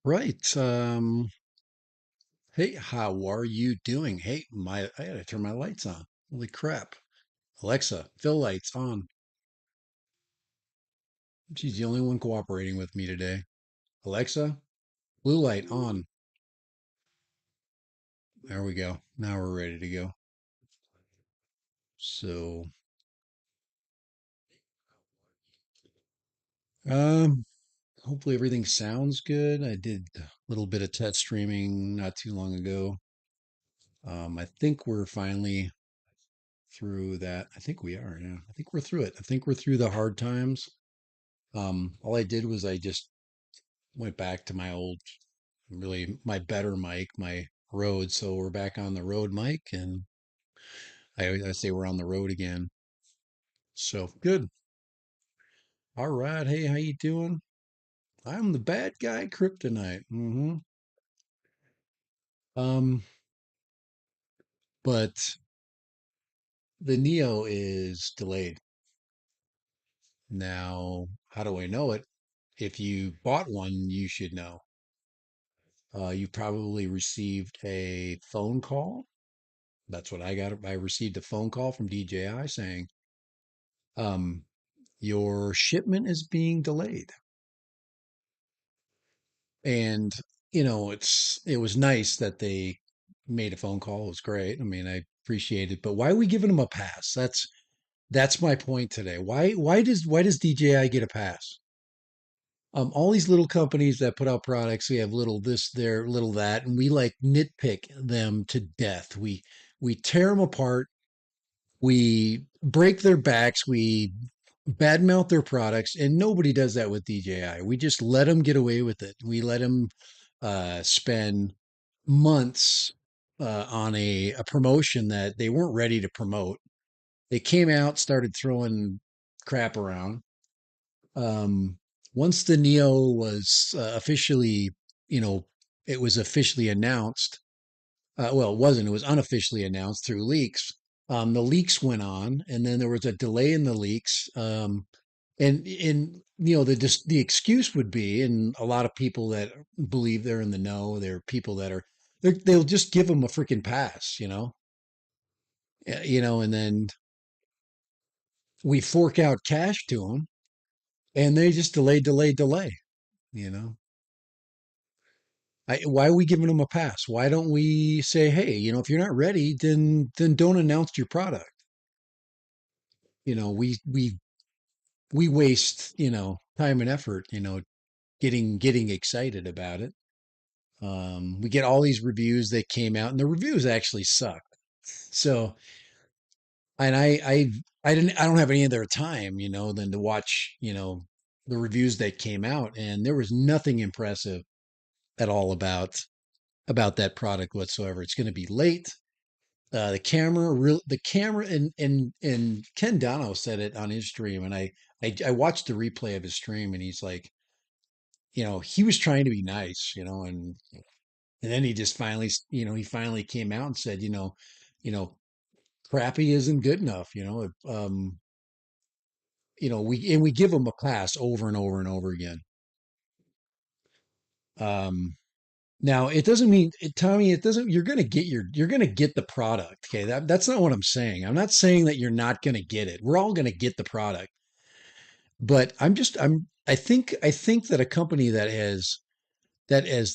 Right. Hey, how are you doing? Hey, I gotta turn my lights on. Holy crap. Alexa, fill lights on. She's the only one cooperating with me today. Alexa, blue light on. There we go. Now we're ready to go. So, um, hopefully everything sounds good. I did a little bit of test streaming not too long ago. I think we're finally through that. I think we are, yeah. I think we're through it. I think we're through the hard times. All I did was I just went back to my old, really my better mic, my Rode. So we're back on the Rode mic, and I say we're on the road again. So good. All right. Hey, how you doing? I'm the bad guy, Kryptonite. Um, but the Neo is delayed. Now, how do I know it? If you bought one, you should know. You probably received a phone call. That's what I got. I received a phone call from DJI saying, um, your shipment is being delayed. And, it was nice that they made a phone call. It was great. I mean, I appreciate it, but why are we giving them a pass? That's my point today. Why does DJI get a pass? All these little companies that put out products, we have little this, there, little that, and we like nitpick them to death. We tear them apart. We break their backs. We badmouth their products, and nobody does that with DJI. We just let them get away with it. We let them spend months on a promotion that they weren't ready to promote. They came out, started throwing crap around. Um, Once the Neo was officially, you know, it was officially announced. Well, it wasn't. It was unofficially announced through leaks. The leaks went on, and then there was a delay in the leaks. And the excuse would be, and a lot of people that believe they're in the know, they're people that are they'll just give them a freaking pass, and then we fork out cash to them, and they just delay, delay, delay. You know, why are we giving them a pass? Why don't we say, hey, if you're not ready, then don't announce your product. We waste time and effort, getting excited about it. We get all these reviews that came out, and the reviews actually suck. So, and I don't have any other time, than to watch, the reviews that came out, and there was nothing impressive at all about that product whatsoever. It's going to be late. The camera, and Ken Dono said it on his stream, and I watched the replay of his stream, and he's like, he was trying to be nice, and then he just finally, he finally came out and said, you know, crappy isn't good enough. We give them a pass over and over and over again. Um, Now it doesn't mean, Tommy, it doesn't, you're going to get the product. Okay. That's not what I'm saying. I'm not saying that you're not going to get it. We're all going to get the product, but I think that a company that has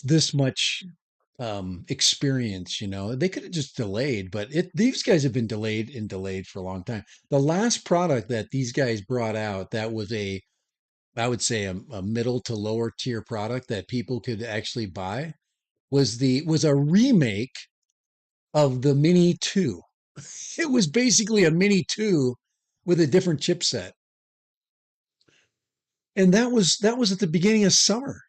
this much experience, they could have just delayed, but these guys have been delayed and delayed for a long time. The last product that these guys brought out that was I would say a middle to lower tier product that people could actually buy was a remake of the Mini 2. It was basically a Mini 2 with a different chipset. And that was at the beginning of summer.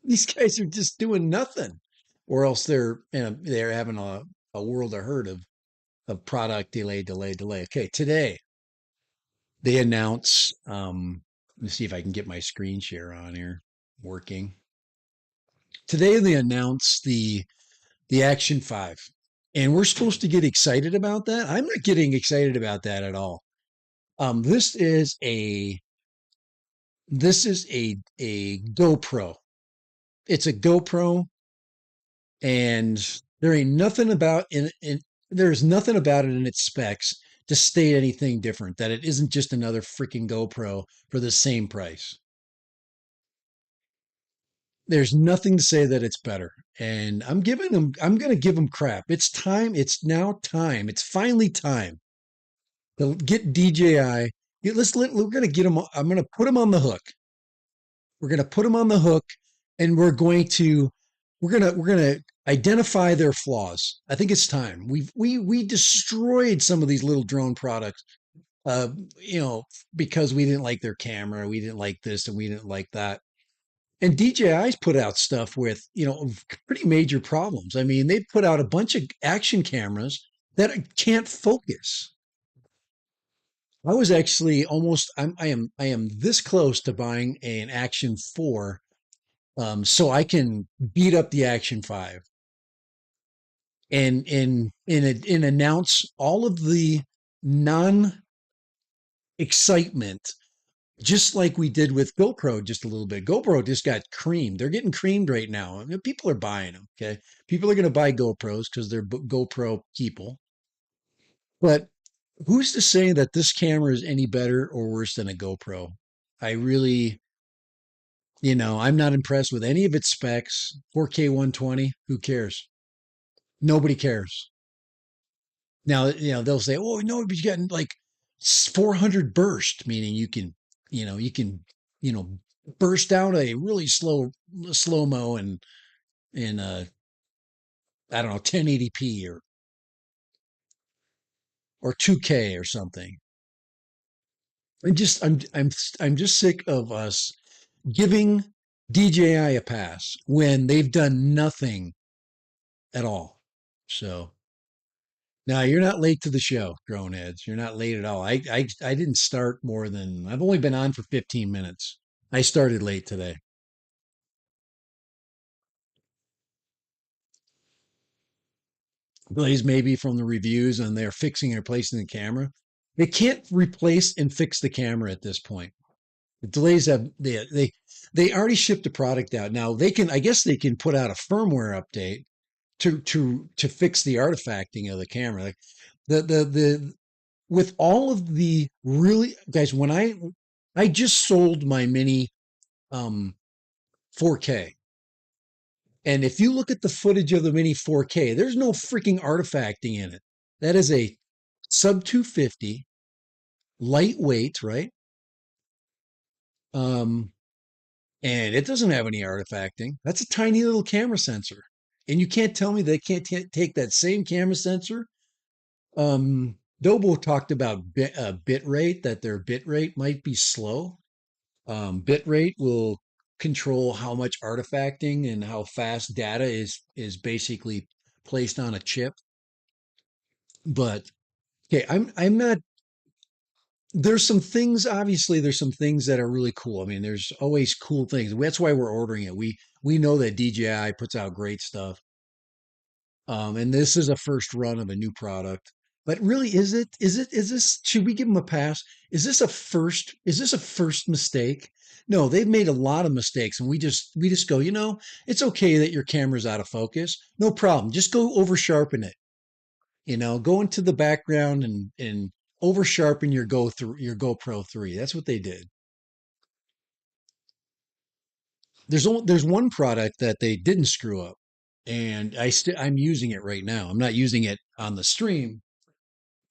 These guys are just doing nothing. Or else they're having a world of hurt of product delay, delay, delay. Okay, today they announce let me see if I can get my screen share on here working. Today they announce the Action 5. And we're supposed to get excited about that. I'm not getting excited about that at all. Um, this is a this is a GoPro. it's a GoPro, and there's nothing about it in its specs to state anything different, that it isn't just another freaking GoPro for the same price. There's nothing to say that it's better. And I'm going to give them crap. It's time. It's now time. It's finally time to get DJI. We're going to get them. I'm going to put them on the hook. We're going to put them on the hook, and we're going to identify their flaws. I think it's time. We destroyed some of these little drone products, uh, you know, because we didn't like their camera, we didn't like this, and we didn't like that. And DJI's put out stuff with, pretty major problems. I mean, they put out a bunch of action cameras that can't focus. I was actually I am this close to buying an Action 4, so I can beat up the Action 5 and announce all of the non excitement, just like we did with GoPro just a little bit. GoPro just got creamed. They're getting creamed right now. I mean, people are buying them. Okay. People are going to buy GoPros because they're GoPro people. But who's to say that this camera is any better or worse than a GoPro? I really, I'm not impressed with any of its specs. 4K 120, who cares? Nobody cares. Now, they'll say, "Oh, no, but you got like 400 burst," meaning you can, you know, burst out a really slow mo and in I don't know, 1080p or 2K or something. I'm just I'm just sick of us giving DJI a pass when they've done nothing at all. So now you're not late to the show, drone heads. You're not late at all. I didn't start more than I've only been on for 15 minutes. I started late today. Blaze maybe from the reviews and they're fixing and replacing the camera. They can't replace and fix the camera at this point. The delays have they already shipped the product out. Now they can, I guess they can put out a firmware update to fix the artifacting of the camera. Like the with all of the really guys, when I just sold my mini 4K. And if you look at the footage of the mini 4K, there's no freaking artifacting in it. That is a sub 250, lightweight, right? Um, and it doesn't have any artifacting. That's a tiny little camera sensor. And you can't tell me they can't take that same camera sensor. Dobo talked about bit rate, that their bit rate might be slow. Bit rate will control how much artifacting and how fast data is basically placed on a chip. But okay, I'm not. There's some things. Obviously, there's some things that are really cool. I mean, there's always cool things. That's why we're ordering it. We know that DJI puts out great stuff. And this is a first run of a new product. But really, is this, should we give them a pass? Is this a first mistake? No, they've made a lot of mistakes, and we just go, it's okay that your camera's out of focus. No problem. Just go over sharpen it. Go into the background and over sharpen your GoPro 3. That's what they did. There's one product that they didn't screw up, and I'm using it right now. I'm not using it on the stream,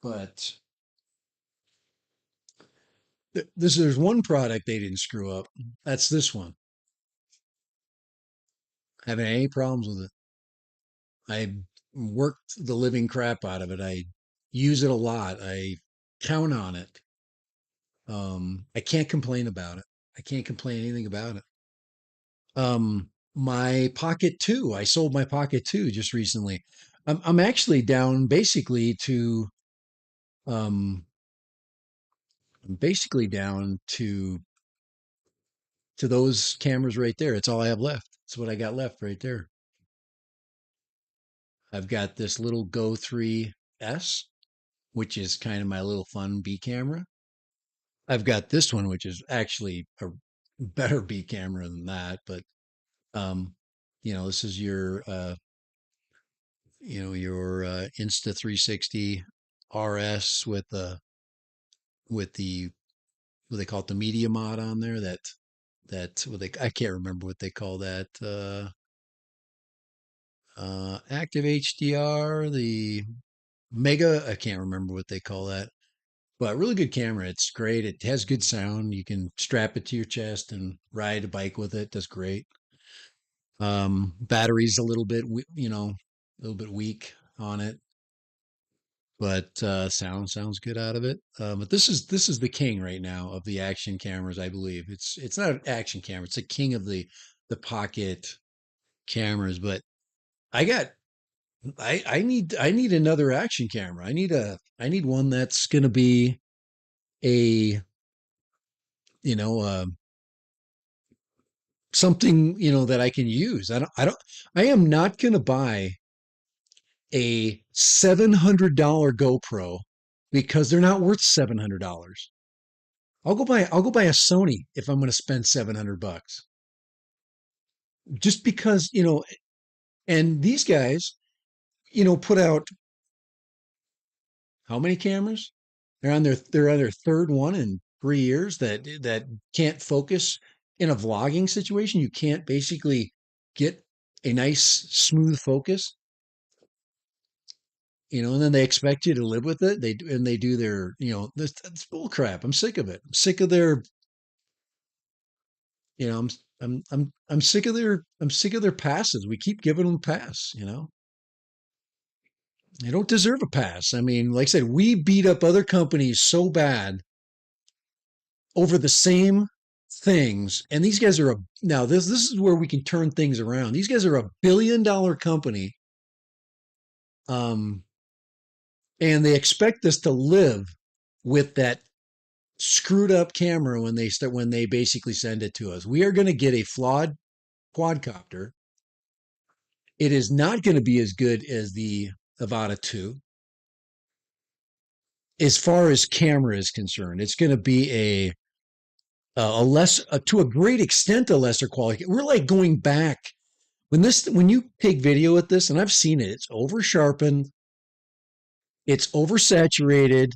but there's one product they didn't screw up. That's this one. Having any problems with it. I worked the living crap out of it. I use it a lot. I count on it. I can't complain about it. I can't complain anything about it. My Pocket 2, I sold my Pocket 2 just recently. I'm actually down um basically down to those cameras right there. It's all I have left. It's what I got left right there. I've got this little Go 3S, which is kind of my little fun B camera. I've got this one, which is actually a better B camera than that, but this is your your Insta 360 RS with the what they call it, the media mod on there, that what they, I can't remember what they call that, active HDR, the mega, I can't remember what they call that, but really good camera. It's great. It has good sound. You can strap it to your chest and ride a bike with it. Does great. Battery's a little bit, a little bit weak on it, but sounds good out of it. But this is the king right now of the action cameras, I believe. It's not an action camera. It's the king of the pocket cameras. But I got I need another action camera. I need one that's gonna be a you know something that I can use. I am not gonna buy a $700 GoPro because they're not worth $700. I'll go buy a Sony if I'm going to spend 700 bucks. Just because, and these guys, put out how many cameras? They're on their third one in 3 years that can't focus in a vlogging situation. You can't basically get a nice smooth focus, and then they expect you to live with it. They do their, that's bull crap. I'm sick of it. I'm sick of their, you know, I'm sick of their passes. We keep giving them a pass. They don't deserve a pass. I mean, like I said, we beat up other companies so bad over the same things, and these guys are now this is where we can turn things around. These guys are $1 billion company, um, and they expect us to live with that screwed up camera when they basically send it to us. We are going to get a flawed quadcopter. It is not going to be as good as the Avata 2 as far as camera is concerned. It's going to be a less to a great extent a lesser quality. We're like going back when you take video with this, and I've seen it. It's over sharpened, it's oversaturated,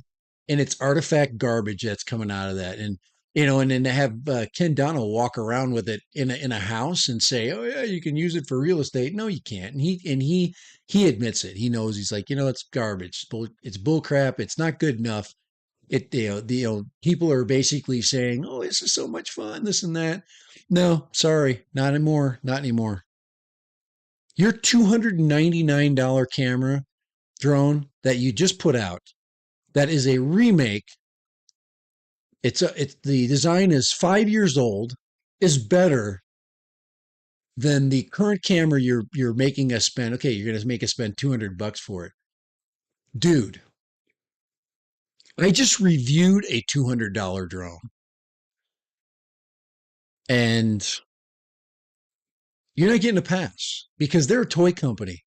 and it's artifact garbage that's coming out of that. And then to have Ken Donald walk around with it in a house and say, "Oh yeah, you can use it for real estate." No, you can't. And he admits it. He knows. He's like, it's garbage. It's bull crap. It's not good enough. People are basically saying, "Oh, this is so much fun, this and that." No, sorry, not anymore. Not anymore. Your $299 camera drone that you just put out, that is a remake. It's the design is 5 years old, is better than the current camera you're making us spend. Okay, you're going to make us spend 200 bucks for it, dude. I just reviewed a $200 drone, and you're not getting a pass because they're a toy company,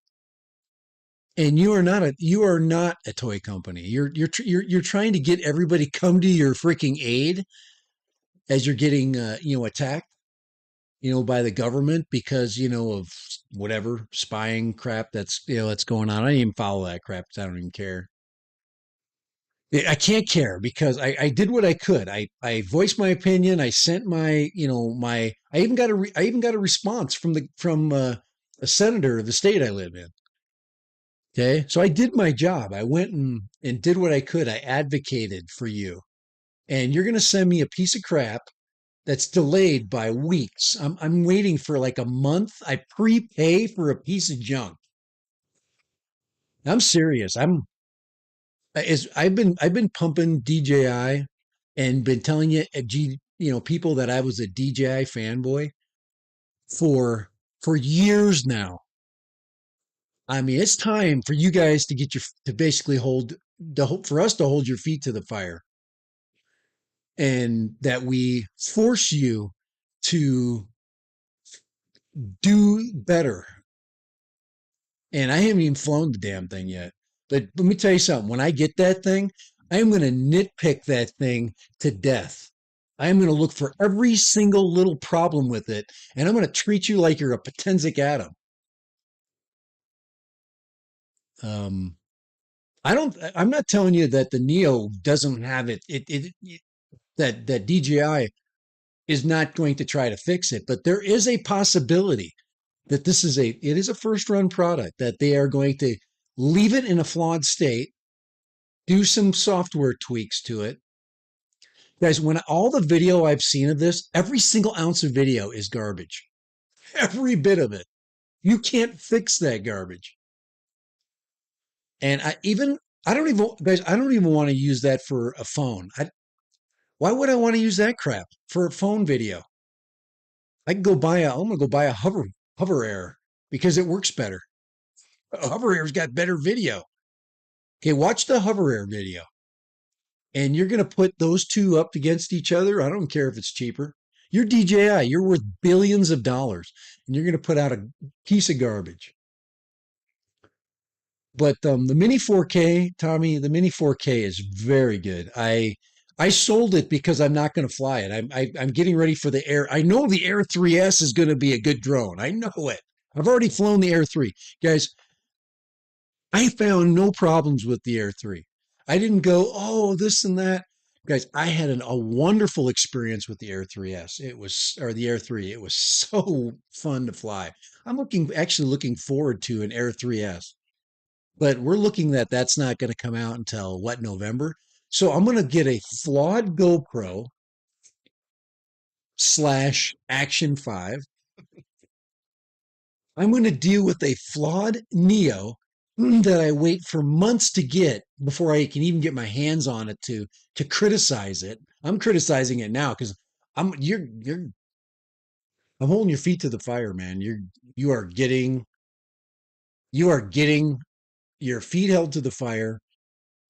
and you are not a toy company. You're trying to get everybody come to your freaking aid as you're getting attacked, by the government because, of whatever spying crap that's going on. I don't even follow that crap because I don't even care. I can't care because I did what I could. I voiced my opinion. I sent I even got a response from a senator of the state I live in. Okay. So I did my job. I went and did what I could. I advocated for you. And you're going to send me a piece of crap that's delayed by weeks. I'm waiting for like a month. I prepay for a piece of junk. I'm serious. I've been pumping DJI and been telling people that I was a DJI fanboy for years now. I mean, it's time for you guys to basically for us to hold your feet to the fire, and that we force you to do better. And I haven't even flown the damn thing yet. But let me tell you something. When I get that thing, I'm going to nitpick that thing to death. I am going to look for every single little problem with it, and I'm going to treat you like you're a Potenzic atom. Um, I don't. I'm not telling you that the Neo doesn't have it. That DJI is not going to try to fix it, but there is a possibility that it is a first run product that they are going to leave it in a flawed state, do some software tweaks to it. Guys, when all the video I've seen of this, every single ounce of video is garbage. Every bit of it. You can't fix that garbage. And I don't even, guys, I don't even want to use that for a phone. Why would I want to use that crap for a phone video? I'm going to go buy a hover air because it works better. A hover air's got better video. Okay, watch the hover air video. And you're going to put those two up against each other. I don't care if it's cheaper. You're DJI, you're worth billions of dollars, and you're going to put out a piece of garbage. But the Mini 4K, Tommy, the Mini 4K is very good. I sold it because I'm not going to fly it. I'm getting ready for the Air. I know the Air 3S is going to be a good drone. I know it. I've already flown the Air 3. Guys, I found no problems with the Air 3. I didn't go, oh, this and that. Guys, I had a wonderful experience with the Air 3S. Or the Air 3. It was so fun to fly. Actually looking forward to an Air 3S, but we're looking that's not going to come out until what, November? So I'm going to get a flawed GoPro slash Action 5. I'm going to deal with a flawed Neo that I wait for months to get before I can even get my hands on it to criticize it. I'm criticizing it now because I'm holding your feet to the fire, man. You are getting you are getting your feet held to the fire.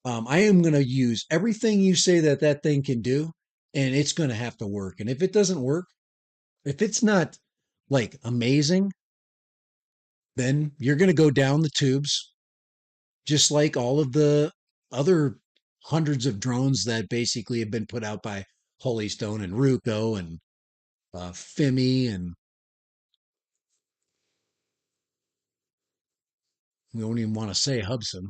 I am going to use everything you say that thing can do, and it's going to have to work. And if it doesn't work, if it's not like amazing, then you're going to go down the tubes, just like all of the other hundreds of drones that basically have been put out by Holystone and Ruko and Fimi, and we don't even want to say Hubson.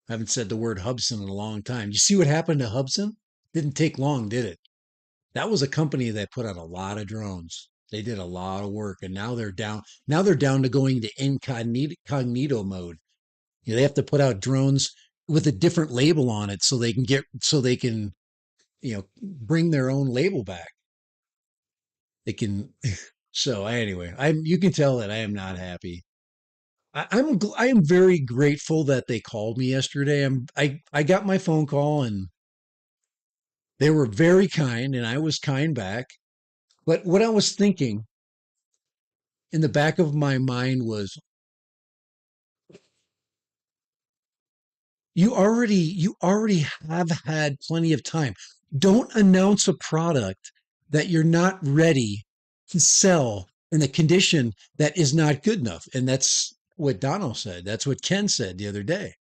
I haven't said the word Hubson in a long time. You see what happened to Hubson? Didn't take long, did it? That was a company that put out a lot of drones. They did a lot of work, and now they're down. Now they're down to going to incognito mode. You know, they have to put out drones with a different label on it so they can bring their own label back. They can. So anyway, you can tell that I am not happy. I am very grateful that they called me yesterday. I got my phone call, and they were very kind, and I was kind back. But what I was thinking in the back of my mind was, you already have had plenty of time. Don't announce a product that you're not ready to sell in a condition that is not good enough. And that's what Donald said. That's what Ken said the other day.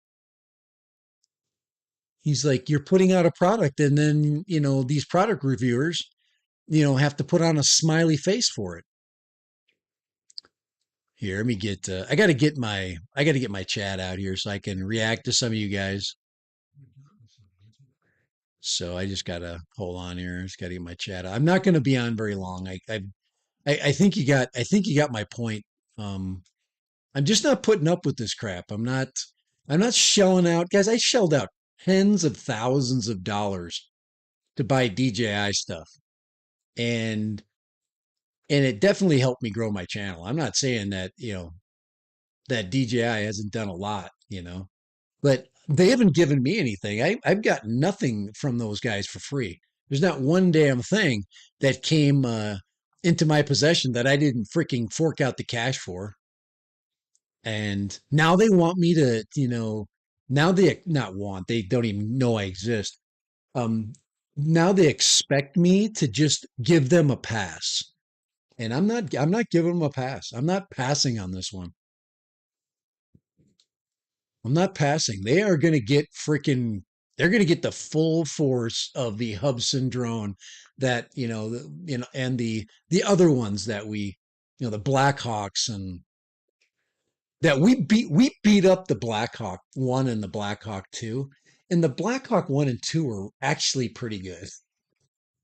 He's like, you're putting out a product, and then, these product reviewers, have to put on a smiley face for it. Here, let me get. I got to get my chat out here so I can react to some of you guys. So I just gotta hold on here. Just gotta get my chat out. I'm not going to be on very long. I think you got my point. Um, I'm just not putting up with this crap. I'm not shelling out, guys. I shelled out tens of thousands of dollars to buy DJI stuff, and it definitely helped me grow my channel. I'm not saying that that DJI hasn't done a lot, but they haven't given me anything. I've got nothing from those guys for free. There's not one damn thing that came into my possession that I didn't freaking fork out the cash for. And now they want me to, now they not want, they don't even know I exist. Um, Now they expect me to just give them a pass. And I'm not giving them a pass. I'm not passing on this one. I'm not passing. They are going to get freaking they're going to get the full force of the Hubsan drone that, and the other ones that the Blackhawks, and that we beat up the Blackhawk 1 and the Blackhawk 2. And the Blackhawk 1 and 2 are actually pretty good.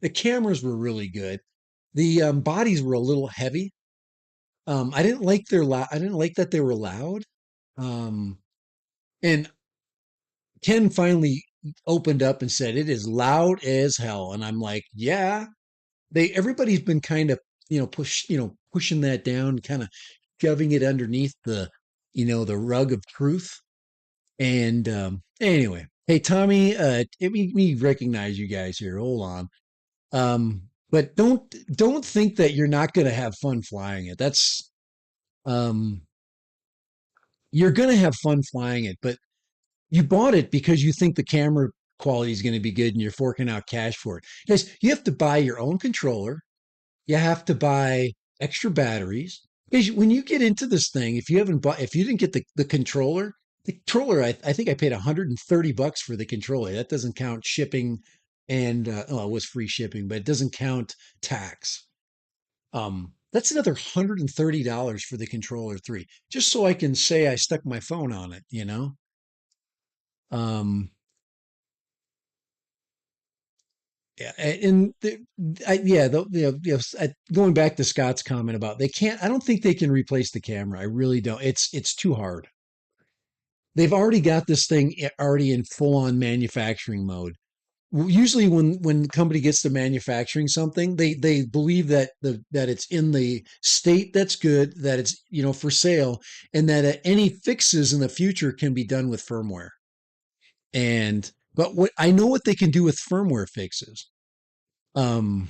The cameras were really good. The bodies were a little heavy. I didn't like that they were loud. Um, and Ken finally opened up and said, "It is loud as hell." And I'm like, "Yeah." Everybody's been kind of, pushing that down, kind of shoving it underneath the rug of truth. And anyway, hey Tommy, we recognize you guys here. Hold on. But don't think that you're not going to have fun flying it. Um, you're going to have fun flying it, but you bought it because you think the camera quality is going to be good and you're forking out cash for it. Guys, you have to buy your own controller. You have to buy extra batteries. Because when you get into this thing, if you didn't get the controller, I think I paid $130 for the controller. That doesn't count shipping and, it was free shipping, but it doesn't count tax. That's another $130 for the controller three, just so I can say I stuck my phone on it. Um, Yeah, and going back to Scott's comment about they can't. I don't think they can replace the camera. I really don't. It's too hard. They've already got this thing already in full on manufacturing mode. Usually, when the company gets to manufacturing something, they believe that it's in the state that's good, that it's for sale, and that any fixes in the future can be done with firmware. But what I know what they can do with firmware fixes. Um,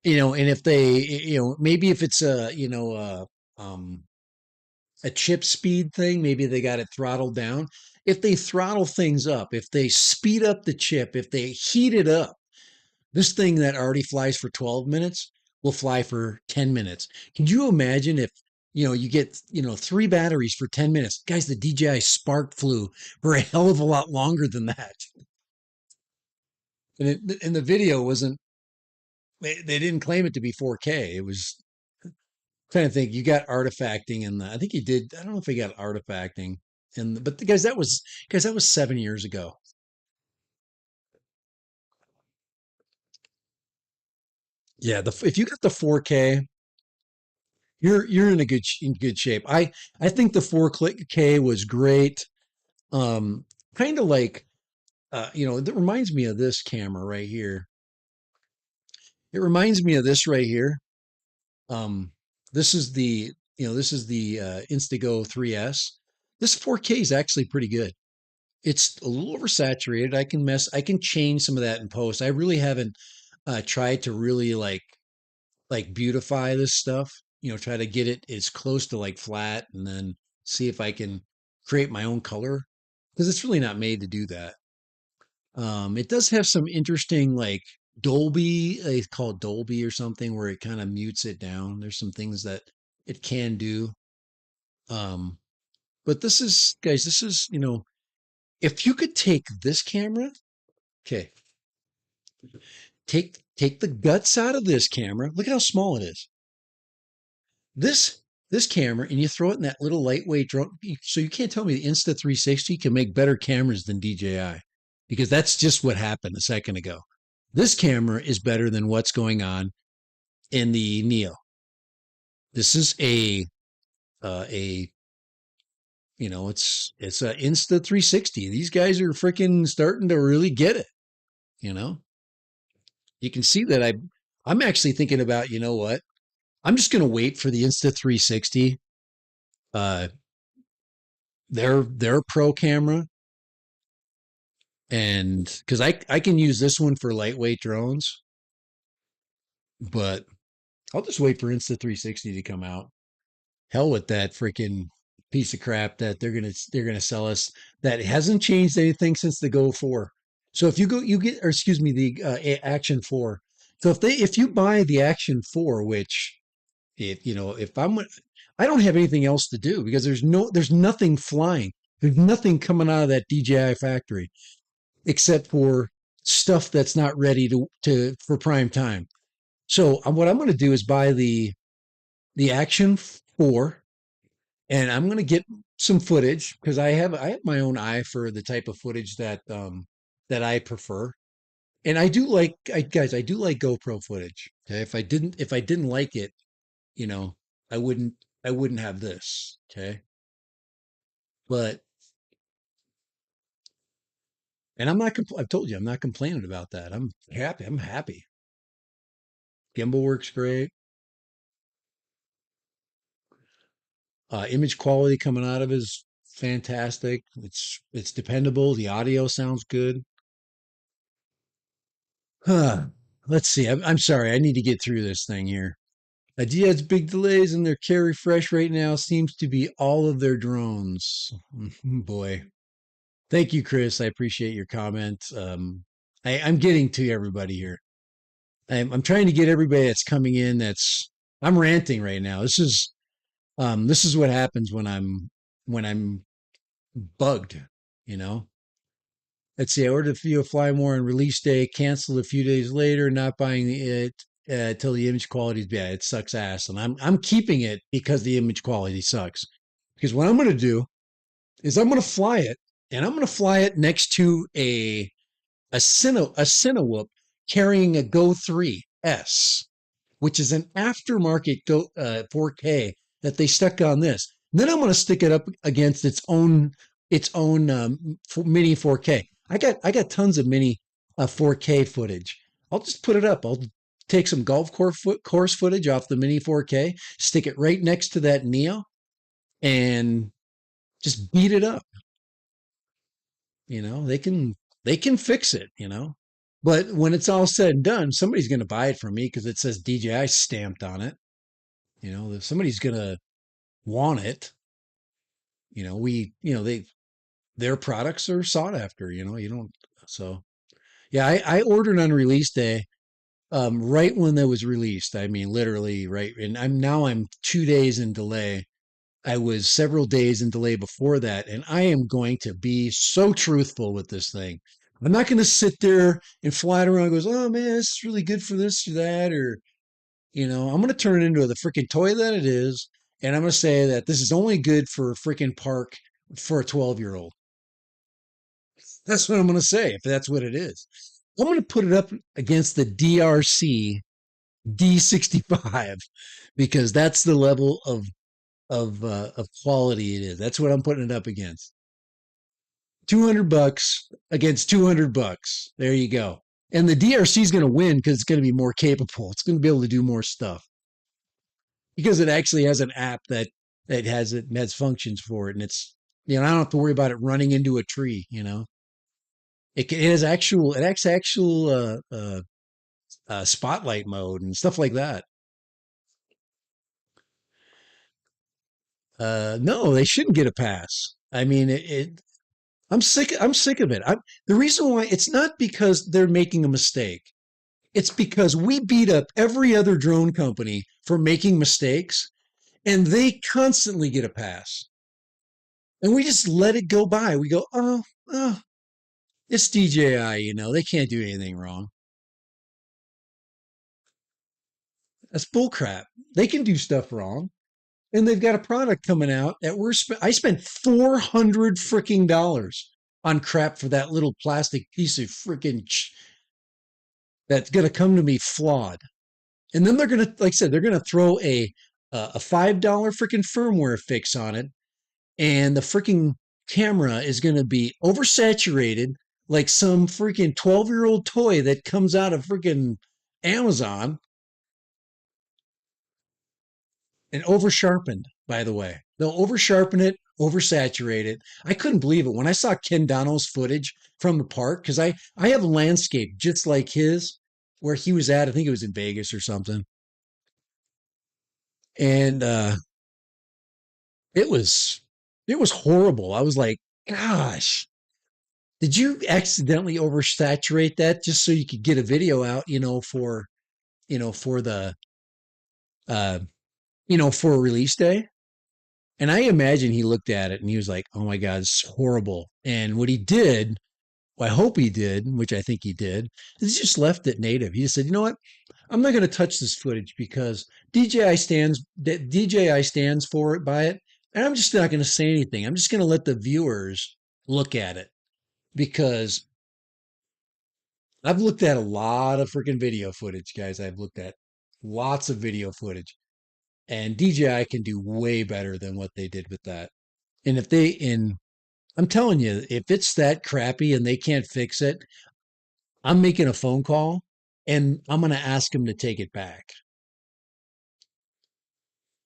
and if they, maybe if it's a chip speed thing, maybe they got it throttled down. If they throttle things up, if they speed up the chip, if they heat it up, this thing that already flies for 12 minutes will fly for 10 minutes. Can you imagine if, you get, three batteries for 10 minutes? Guys, the DJI Spark flew for a hell of a lot longer than that. And the video wasn't, they didn't claim it to be 4K. It was trying to think. You got artifacting, and I think he did. I don't know if he got artifacting, but the guys, that was 7 years ago. Yeah, if you got the 4K, you're in good shape. I think the 4K was great. Um, Kind of like, that reminds me of this camera right here. It reminds me of this right here. Um, this is the Instago 3S. This 4K is actually pretty good. It's a little oversaturated. I can change some of that in post. I really haven't tried to really like beautify this stuff. Try to get it as close to like flat, and then see if I can create my own color, because it's really not made to do that. It does have some interesting like Dolby, they call it Dolby or something, where it kind of mutes it down. There's some things that it can do. Um, but this is, if you could take this camera, okay, take the guts out of this camera. Look at how small it is. This camera, and you throw it in that little lightweight drone. So you can't tell me the Insta360 can make better cameras than DJI, because that's just what happened a second ago. This camera is better than what's going on in the Neo. This is a it's a Insta360. These guys are freaking starting to really get it. You know, you can see that I'm actually thinking about, what? I'm just going to wait for the Insta360, uh, their pro camera, and because I can use this one for lightweight drones, but I'll just wait for Insta360 to come out. Hell with that freaking piece of crap that they're gonna sell us, that hasn't changed anything since the Go 4. So if you get, or excuse me, the Action 4. So if you buy the Action 4, which, if I don't have anything else to do, because there's nothing flying. There's nothing coming out of that DJI factory except for stuff that's not ready to for prime time. So what I'm going to do is buy the Action 4, and I'm going to get some footage because I have my own eye for the type of footage that I prefer. And I do like guys, I do like GoPro footage. Okay, if I didn't like it, you know, I wouldn't I wouldn't have this. Okay, but and I've told you I'm not complaining about that. I'm happy. I'm happy. Gimbal works great. Image quality coming out of it is fantastic. It's dependable. The audio sounds good. Huh. Let's see. I'm sorry. I need to get through this thing here. Idea's big delays in their carry fresh right now seems to be all of their drones. Boy. Thank you, Chris. I appreciate your comment. I'm getting to everybody here. I'm trying to get everybody that's coming in. I'm ranting right now. This is what happens when I'm bugged. You know. Let's see. I ordered a fly more on release day, canceled a few days later, not buying it till the image quality is bad. It sucks ass, and I'm keeping it because the image quality sucks. Because what I'm going to do is I'm going to fly it, and I'm going to fly it next to a Cinewhoop carrying a Go 3S, which is an aftermarket 4K that they stuck on this. And then I'm going to stick it up against its own mini 4K. I got tons of mini 4K footage. I'll just put it up. I'll take some golf course footage off the mini 4K, stick it right next to that Neo, and just beat it up. They can fix it. But when it's all said and done, somebody's going to buy it from me because it says DJI stamped on it. Somebody's going to want it. Their products are sought after. You don't. So yeah, I ordered on release day, right when that was released. I mean, literally right. And I'm 2 days in delay. I was several days in delay before that, and I am going to be so truthful with this thing. I'm not going to sit there and fly it around and goes, oh man, this is really good for this or that, or I'm going to turn it into the freaking toy that it is, and I'm going to say that this is only good for a freaking park for a 12-year-old. That's what I'm going to say if that's what it is. I'm going to put it up against the DRC D65 because that's the level of quality it is. That's what I'm putting it up against. $200 against $200. There you go. And the DRC is going to win because it's going to be more capable. It's going to be able to do more stuff because it actually has an app that has functions for it, and I don't have to worry about it running into a tree. It has actual spotlight mode and stuff like that. No, they shouldn't get a pass. I mean, I'm sick of it. The reason why it's not because they're making a mistake. It's because we beat up every other drone company for making mistakes, and they constantly get a pass. And we just let it go by. We go, oh, it's DJI, they can't do anything wrong. That's bullcrap. They can do stuff wrong. And they've got a product coming out that I spent $400 freaking dollars on crap for that little plastic piece of freaking that's going to come to me flawed. And then they're going to, like I said, they're going to throw a $5 freaking firmware fix on it, and the freaking camera is going to be oversaturated like some freaking 12-year-old toy that comes out of freaking Amazon, and over sharpened, by the way. They'll over sharpen it, oversaturate it. I couldn't believe it when I saw Ken Dono's footage from the park because I have a landscape just like his where he was at. I think it was in Vegas or something. And it was it was horrible. I was like, gosh, did you accidentally oversaturate that just so you could get a video out, for the uh for release day? And I imagine he looked at it and he was like, "Oh my God, it's horrible." And what he did, well, I hope he did, which I think he did, is he just left it native. He just said, "You know what? I'm not going to touch this footage because DJI stands for it by it, and I'm just not going to say anything. I'm just going to let the viewers look at it because I've looked at a lot of freaking video footage, guys. I've looked at lots of video footage, and DJI can do way better than what they did with that. And if they, and I'm telling you, if it's that crappy and they can't fix it, I'm making a phone call and I'm going to ask them to take it back.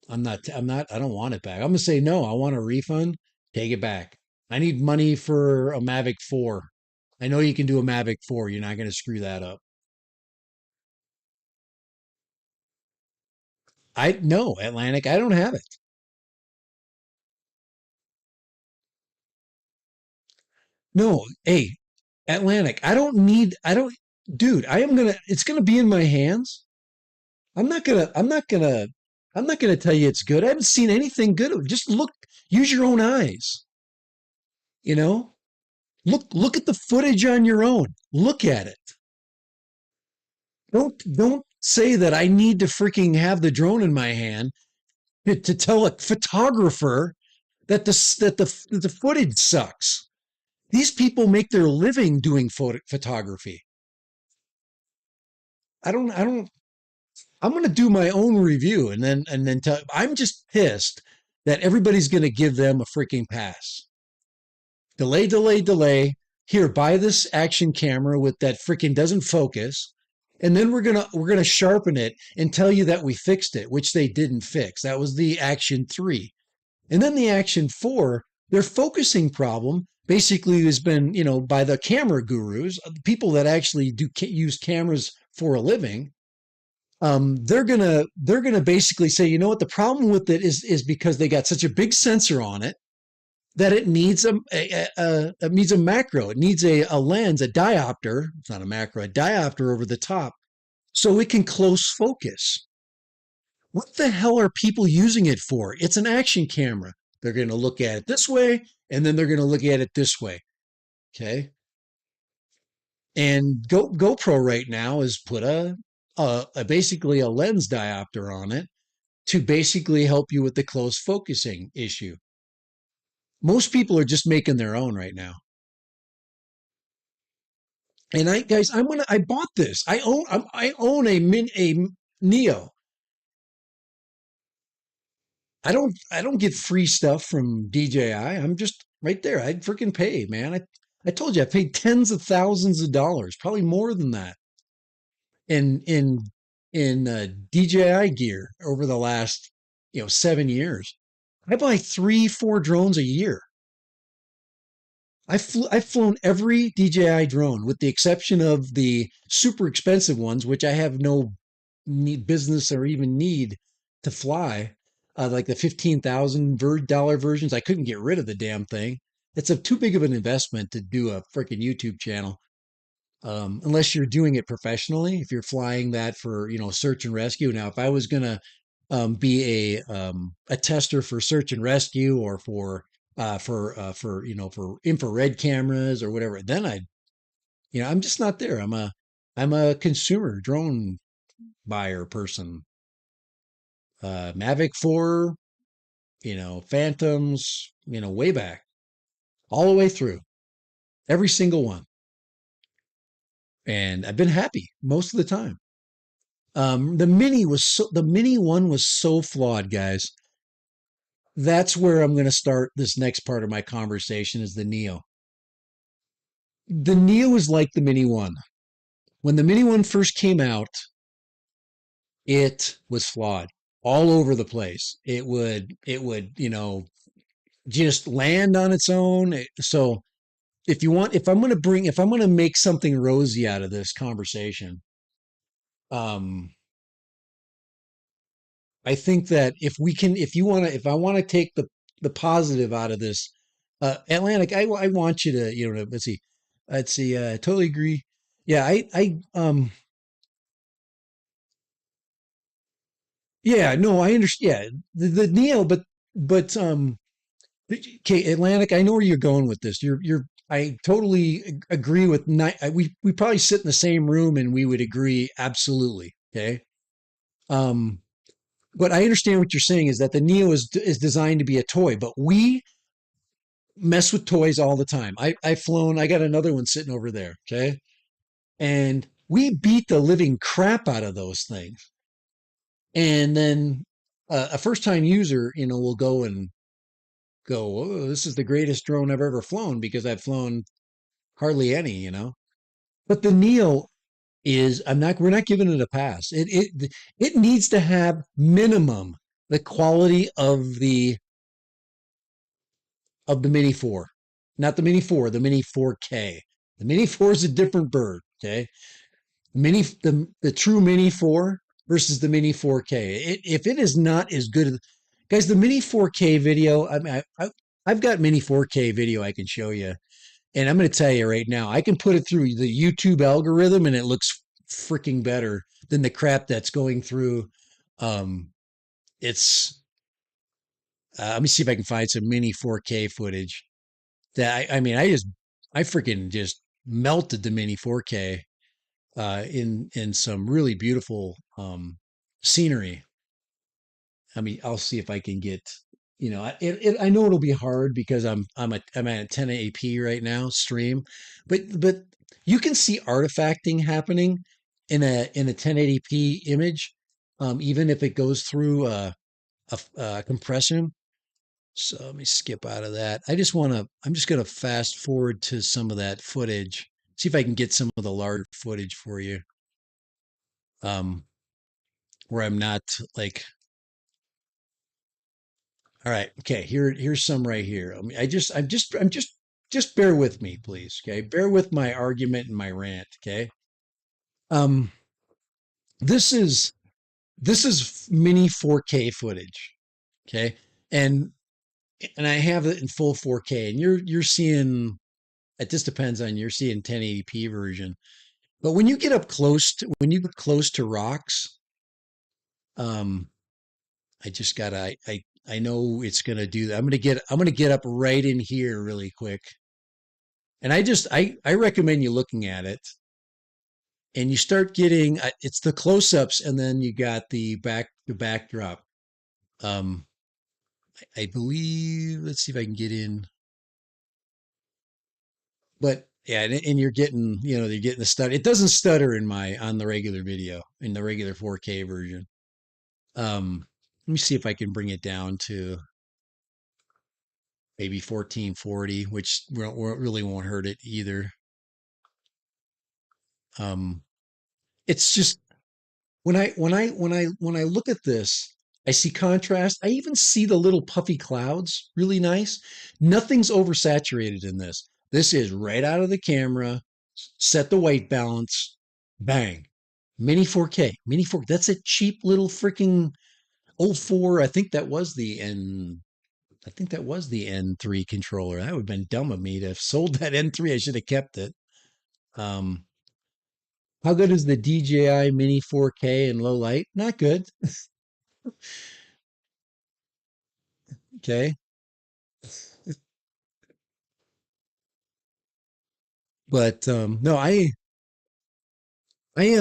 I don't want it back. I'm going to say, no, I want a refund. Take it back. I need money for a Mavic 4. I know you can do a Mavic 4. You're not going to screw that up. No, Atlantic, I don't have it. No, hey, Atlantic, dude, it's going to be in my hands. I'm not gonna tell you it's good. I haven't seen anything good. Just look, use your own eyes. You know, look at the footage on your own. Look at it. Don't say that I need to freaking have the drone in my hand to tell a photographer that the footage sucks. These people make their living doing photography. I don't. I'm going to do my own review and then tell. I'm just pissed that everybody's going to give them a freaking pass. Delay, delay, delay. Here, buy this action camera with that freaking doesn't focus, and then we're gonna sharpen it and tell you that we fixed it, which they didn't fix. That was the Action 3. And then the Action 4, their focusing problem basically has been, by the camera gurus, people that actually do use cameras for a living. They're gonna basically say, you know what, the problem with it is because they got such a big sensor on it that it needs a macro. It needs a lens, a diopter. It's not a macro, a diopter over the top, so it can close focus. What the hell are people using it for? It's an action camera. They're going to look at it this way, and then they're going to look at it this way. Okay. And GoPro right now has put basically a lens diopter on it to basically help you with the close focusing issue. Most people are just making their own right now. And I bought this. I own a Neo. I don't get free stuff from DJI. I'm just right there. I'd freaking pay, man. I told you I paid tens of thousands of dollars, probably more than that, in DJI gear over the last 7 years. I buy 3, 4 drones a year. I've flown every DJI drone with the exception of the super expensive ones, which I have no business or even need to fly. Like the $15,000 versions, I couldn't get rid of the damn thing. It's too big of an investment to do a freaking YouTube channel, unless you're doing it professionally. If you're flying that for search and rescue. Now, if I was gonna be a tester for search and rescue or for infrared cameras or whatever, then I'm just not there. I'm a consumer drone buyer person. Mavic 4, Phantoms, way back, all the way through, every single one. And I've been happy most of the time. The mini one was so flawed, guys. That's where I'm going to start this next part of my conversation is the Neo. The Neo is like the mini one. When the mini one first came out, it was flawed all over the place. It would just land on its own. So if I'm going to make something rosy out of this conversation, um, I think that if I want to take the positive out of this, Atlantic, I want you to, let's see, I totally agree. Yeah, yeah, no, I understand. Yeah, the Neo, but but okay, Atlantic. I know where you're going with this. You're. I totally agree with. We probably sit in the same room and we would agree absolutely. Okay. Um, but I understand what you're saying is that the Neo is designed to be a toy, but we mess with toys all the time. I've flown. I got another one sitting over there. Okay, and we beat the living crap out of those things. And then a first time user, will go and go, oh, this is the greatest drone I've ever flown because I've flown hardly any. But the Neo is, we're not giving it a pass. It needs to have minimum the quality of the Mini 4. Not the Mini 4, the Mini 4K. The Mini 4 is a different bird, okay? The true Mini 4 versus the Mini 4K. If it is not as good as, guys, the Mini 4K video, I mean, I've got Mini 4K video I can show you. And I'm going to tell you right now, I can put it through the YouTube algorithm and it looks freaking better than the crap that's going through. Um, it's, let me see if I can find some Mini 4K footage that I mean, I freaking just melted the Mini 4K in some really beautiful scenery. I mean, I'll see if I can get, I know it'll be hard because I'm at 1080p right now stream, but you can see artifacting happening in a 1080p image, even if it goes through a compression. So let me skip out of that. I'm just going to fast forward to some of that footage, see if I can get some of the larger footage for you, um, where I'm not like, all right, okay, here's some right here. I mean, just bear with me, please. Okay. Bear with my argument and my rant. Okay. Um, this is, this is mini 4K footage. Okay. And, and I have it in full 4K and you're seeing, it just depends on, you're seeing 1080p version. But when you get close to rocks, um, I just gotta, I know it's gonna do that. I'm gonna get up right in here really quick. And I recommend you looking at it and you start getting, it's the close ups and then you got the backdrop. Um, I believe, let's see if I can get in, but yeah, and you're getting, you're getting the stutter. It doesn't stutter on the regular video, in the regular 4K version. Let me see if I can bring it down to maybe 1440, which really won't hurt it either. Um, it's just when I look at this, I see contrast. I even see the little puffy clouds, really nice. Nothing's oversaturated in this. This is right out of the camera. Set the white balance, bang. Mini 4K, Mini 4. That's a cheap little freaking oh 04. I think that was the N3 controller. That would have been dumb of me to have sold that N3. I should have kept it. Um, how good is the DJI Mini 4K in low light? Not good. Okay. But no, I I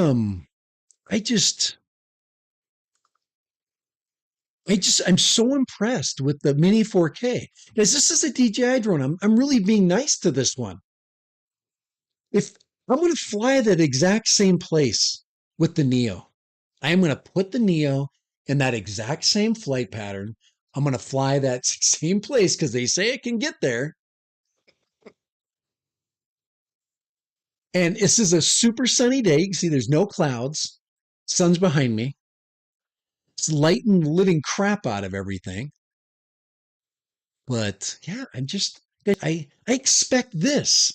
just I'm so impressed with the Mini 4K. Because this is a DJI drone. I'm really being nice to this one. If I'm going to fly that exact same place with the Neo, I am going to put the Neo in that exact same flight pattern. I'm going to fly that same place because they say it can get there. And this is a super sunny day. You can see there's no clouds. Sun's behind me. It's lighting the living crap out of everything. But yeah, I expect this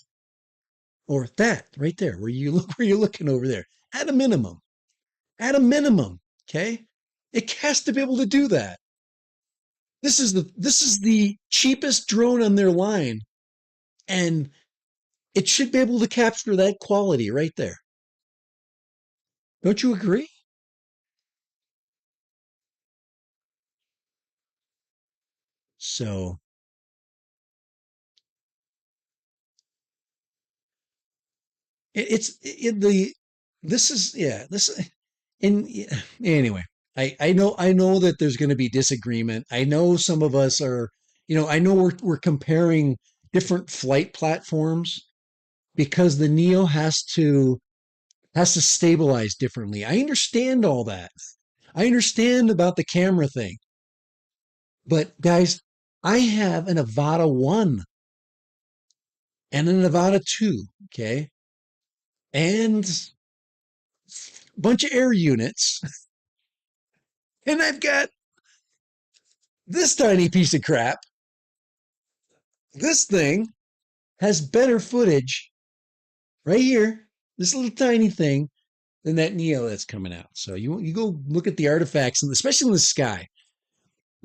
or that right there where you're looking over there at a minimum. At a minimum, okay? It has to be able to do that. This is the cheapest drone on their line, and it should be able to capture that quality right there. Don't you agree? So the this is yeah this and anyway, I know that there's going to be disagreement. I know some of us are, I know we're comparing different flight platforms because the Neo has to stabilize differently. I understand all that. I understand about the camera thing. But guys, I have an Avata 1 and an Avata 2, okay? And a bunch of air units. And I've got this tiny piece of crap. This thing has better footage right here, this little tiny thing, than that Neo that's coming out. So you go look at the artifacts, and especially in the sky.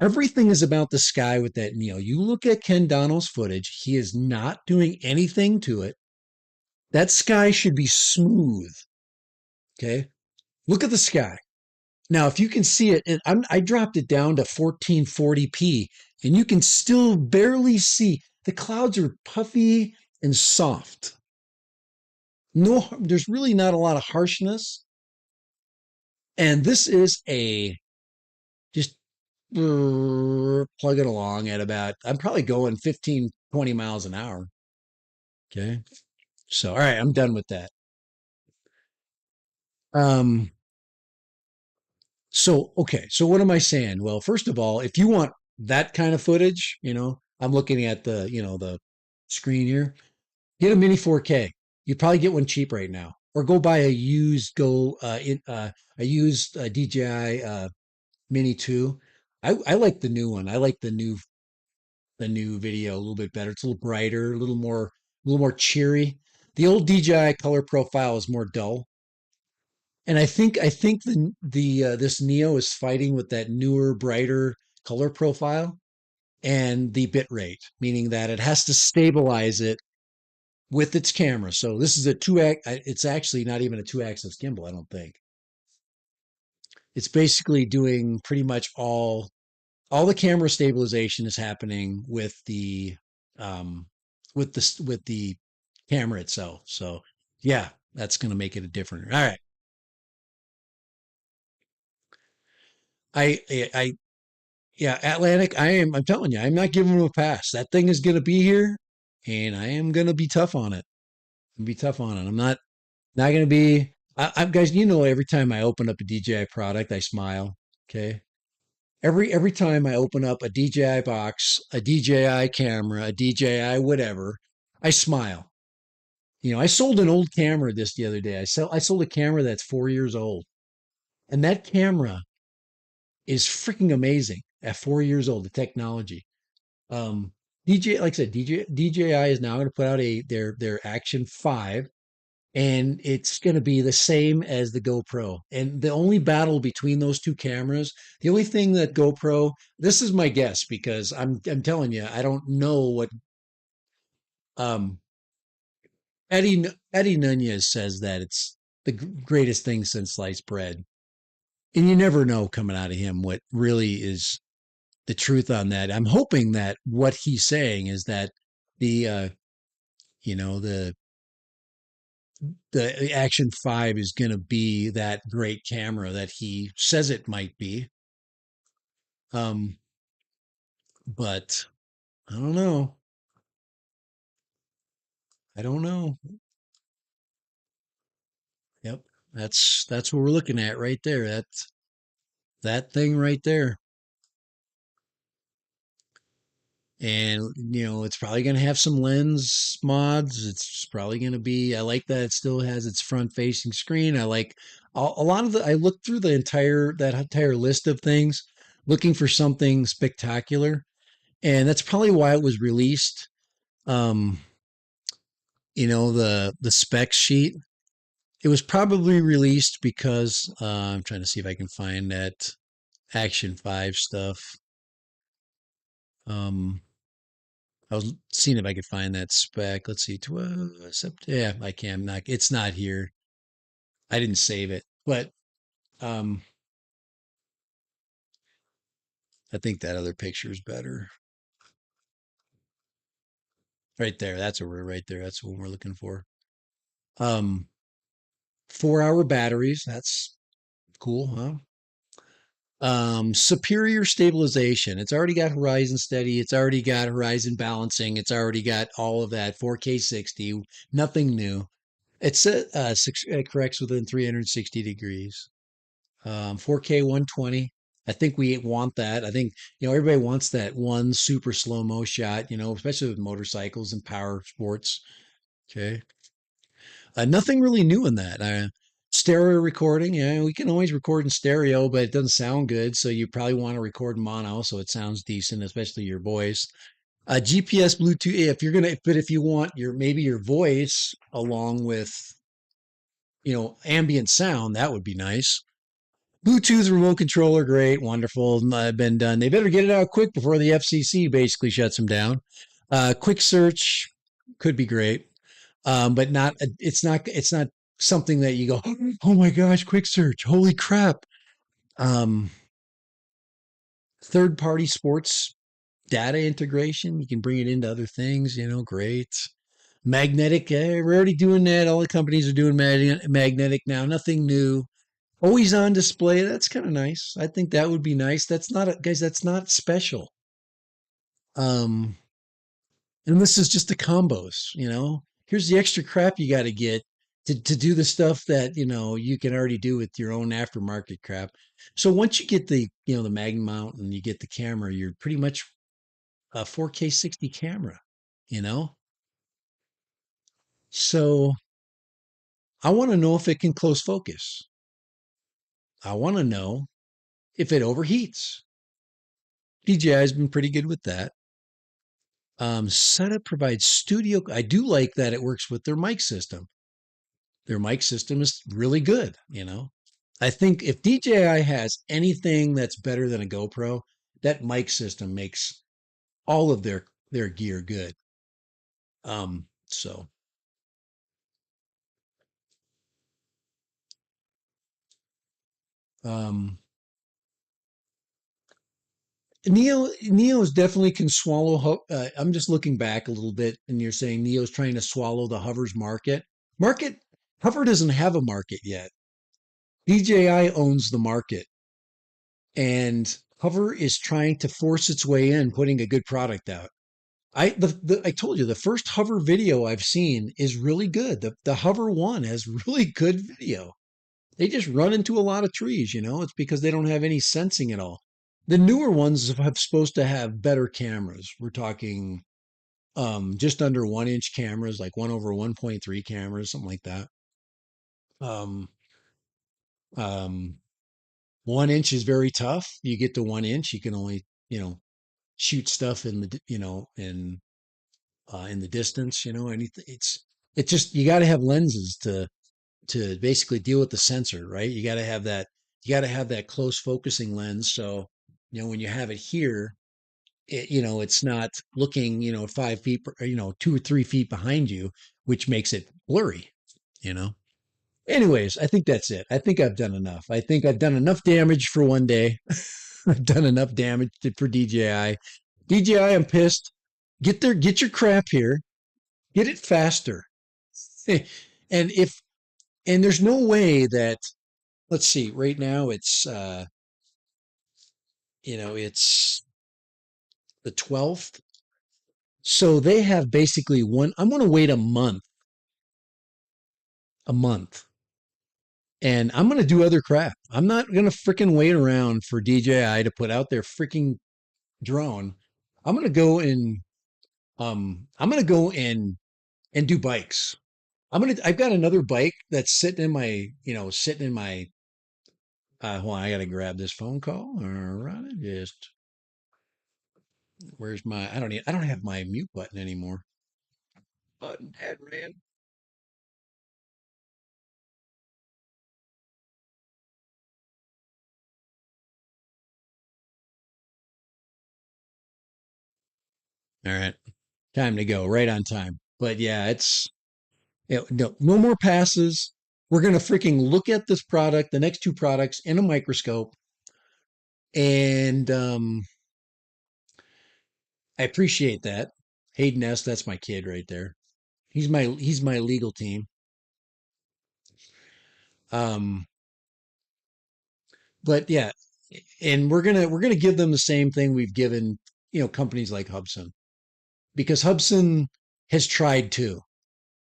Everything is about the sky with that Neo. You look at Ken Donald's footage, he is not doing anything to it. That sky should be smooth. Okay. Look at the sky. Now, if you can see it, I dropped it down to 1440p, and you can still barely see the clouds are puffy and soft. No, there's really not a lot of harshness. And this is a just plug it along at about, I'm probably going 15, 20 miles an hour. Okay. So, all right, I'm done with that. Um, okay. So what am I saying? Well, first of all, if you want that kind of footage, I'm looking at the screen here. Get a mini 4K. You'd probably get one cheap right now, or go buy a used DJI Mini 2. I like the new one. I like the new video a little bit better. It's a little brighter, a little more cheery. The old DJI color profile is more dull. And I think the this Neo is fighting with that newer, brighter color profile and the bit rate, meaning that it has to stabilize it with its camera. So this is a it's actually not even a two-axis gimbal, I don't think. It's basically doing pretty much all the camera stabilization is happening um with the camera itself. So yeah, that's going to make it a different. All right. I yeah, Atlantic, I'm telling you, I'm not giving them a pass. That thing is going to be here, and I am going to be tough on it. Be tough on it. I'm not going to be. Guys, every time I open up a DJI product, I smile. Okay, every time I open up a DJI box, a DJI camera, a DJI whatever, I smile. I sold an old camera the other day. I sold a camera that's 4 years old, and that camera is freaking amazing at 4 years old. The technology. DJ, like I said, DJI is now going to put out their Action 5, and it's going to be the same as the GoPro. And the only battle between those two cameras, the only thing that GoPro, this is my guess because I'm telling you, I don't know what um Eddie Nunez says that it's the greatest thing since sliced bread. And you never know coming out of him what really is the truth on that. I'm hoping that what he's saying is that the you know the Action 5 is going to be that great camera that he says it might be. Um, but I don't know. I don't know. Yep, that's what we're looking at right there. That's that thing right there. And it's probably going to have some lens mods. It's probably going to be. I like that it still has its front facing screen. I like a lot of the. I looked through that entire list of things, looking for something spectacular, and that's probably why it was released. Um, the spec sheet. It was probably released because I'm trying to see if I can find that Action 5 stuff. Um, I was seeing if I could find that spec. Let's see, 12, yeah, I can. Not, it's not here. I didn't save it, but um, I think that other picture is better. Right there. That's what we're right there. That's what we're looking for. Um, 4 hour batteries. That's cool, huh? Superior stabilization. It's already got horizon steady. It's already got horizon balancing. It's already got all of that 4K 60. Nothing new. It corrects within 360 degrees. 4K 120. I think we want that. I think, everybody wants that one super slow mo shot, especially with motorcycles and power sports. Okay. Nothing really new in that. Stereo recording, yeah, we can always record in stereo, but it doesn't sound good. So you probably want to record mono so it sounds decent, especially your voice. GPS, Bluetooth, but if you want maybe your voice along with, ambient sound, that would be nice. Bluetooth remote controller, great, wonderful, been done. They better get it out quick before the FCC basically shuts them down. Quick search could be great, but not. It's not something that you go, oh my gosh, quick search, holy crap. Um, Third party sports data integration, you can bring it into other things. Great. Magnetic, we're already doing that. All the companies are doing magnetic now. Nothing new. Always on display. That's kind of nice. I think that would be nice. That's not guys. That's not special. Um, and this is just the combos. Here's the extra crap you got to get to do the stuff that you can already do with your own aftermarket crap. So once you get the mag mount and you get the camera, you're pretty much a 4K 60 camera. You know. So I want to know if it can close focus. I want to know if it overheats. DJI has been pretty good with that. Setup provides studio. I do like that it works with their mic system. Their mic system is really good. I think if DJI has anything that's better than a GoPro, that mic system makes all of their gear good. So um, Neo is definitely can swallow. I'm just looking back a little bit, and you're saying Neo's trying to swallow the hovers market. Market Hover doesn't have a market yet. DJI owns the market, and Hover is trying to force its way in, putting a good product out. I told you the first Hover video I've seen is really good. The Hover one has really good video. They just run into a lot of trees. It's because they don't have any sensing at all. The newer ones have supposed to have better cameras. We're talking just under 1 inch cameras, like 1/1.3 cameras, something like that. Um, um, 1 inch is very tough. You get to 1 inch, you can only, shoot stuff in the distance, anything. It's just, you got to have lenses to basically deal with the sensor, right? You got to have that close focusing lens. So, when you have it here, it's not looking, 5 feet, 2 or 3 feet behind you, which makes it blurry, you know? Anyways, I think that's it. I think I've done enough. I think I've done enough damage for one day. I've done enough damage for DJI. DJI, I'm pissed. Get your crap here. Get it faster. And if and there's no way that, let's see, right now it's the 12th. So they have basically I'm going to wait a month, and I'm going to do other crap. I'm not going to freaking wait around for DJI to put out their freaking drone. I'm going to go and I'm going to go and do bikes. I've got another bike that's sitting in my hold on, I got to grab this phone call. All right. Where's my, I don't have my mute button anymore. Button head man. All right. Time to go. Right on time. But yeah, no more passes. We're going to freaking look at this product, the next two products in a microscope. And I appreciate that. Hayden S. That's my kid right there. He's my legal team. Um, but yeah, and we're gonna give them the same thing we've given companies like Hubsan, because Hubsan has tried too,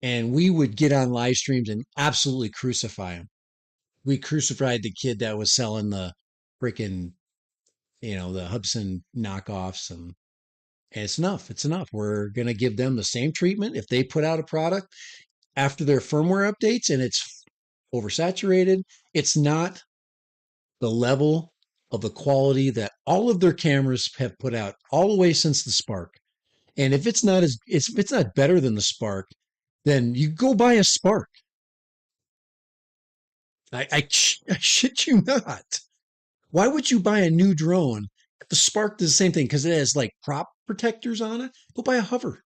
and we would get on live streams and absolutely crucify him. We crucified the kid that was selling the freaking the Hubsan knockoffs, and it's enough. It's enough. We're gonna give them the same treatment if they put out a product after their firmware updates and it's oversaturated. It's not the level of the quality that all of their cameras have put out all the way since the Spark. And if it's not better than the Spark, then you go buy a Spark. I shit you not. Why would you buy a new drone? The Spark does the same thing because it has like prop protectors on it. Go buy a Hover.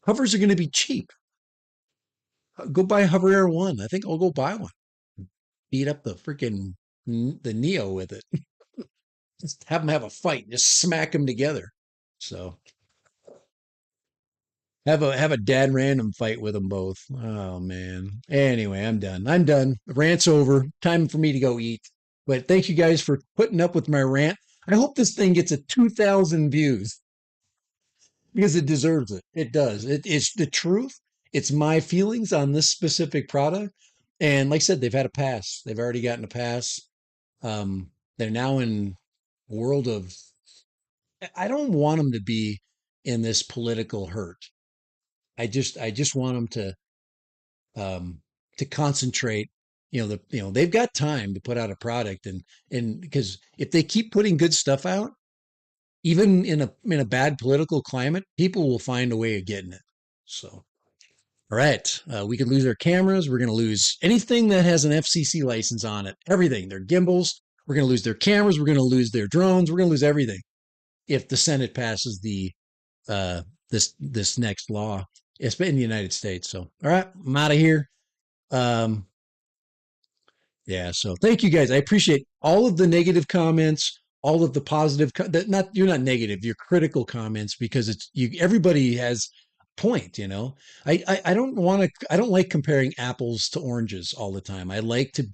Hovers are going to be cheap. Go buy a Hover Air 1. I think I'll go buy one. Beat up the Neo with it. Just have them have a fight. Just smack them together. So have a dad random fight with them both. Oh man. Anyway, I'm done. I'm done. The rant's over. Time for me to go eat. But thank you guys for putting up with my rant. I hope this thing gets a 2,000 views because it deserves it. It does. It's the truth. It's my feelings on this specific product. And like I said, they've had a pass. They've already gotten a pass. They're now in world of. I don't want them to be in this political hurt. I just want them to concentrate. They've got time to put out a product, and because if they keep putting good stuff out, even in a bad political climate, people will find a way of getting it. So, all right, we could lose our cameras. We're going to lose anything that has an FCC license on it. Everything, their gimbals. We're going to lose their cameras. We're going to lose their drones. We're going to lose everything if the Senate passes uh, this next law. It's in the United States. So, all right, I'm out of here. Um, yeah. So thank you guys. I appreciate all of the negative comments, all of the positive, that not, you're not negative, you're critical comments because everybody has a point, I don't want to, I don't like comparing apples to oranges all the time. I like to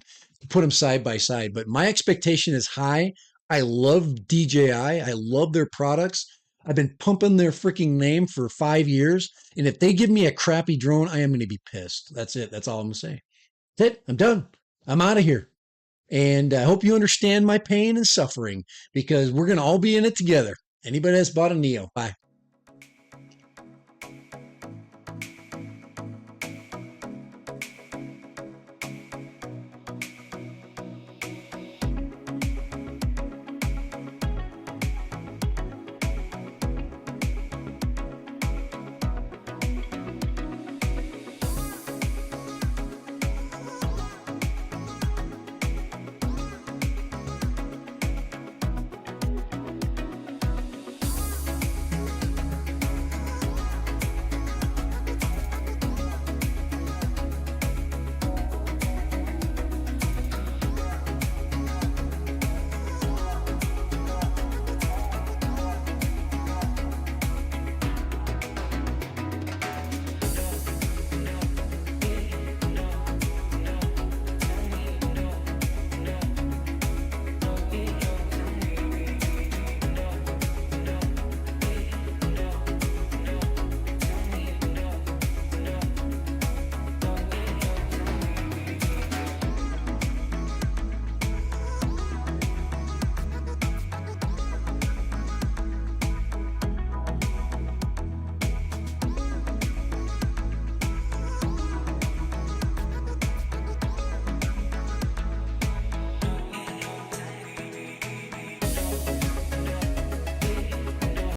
put them side by side, but my expectation is high. I love DJI. I love their products. I've been pumping their freaking name for 5 years. And if they give me a crappy drone, I am going to be pissed. That's it. That's all I'm going to say. That's it. I'm done. I'm out of here. And I hope you understand my pain and suffering because we're going to all be in it together. Anybody that's bought a Neo. Bye.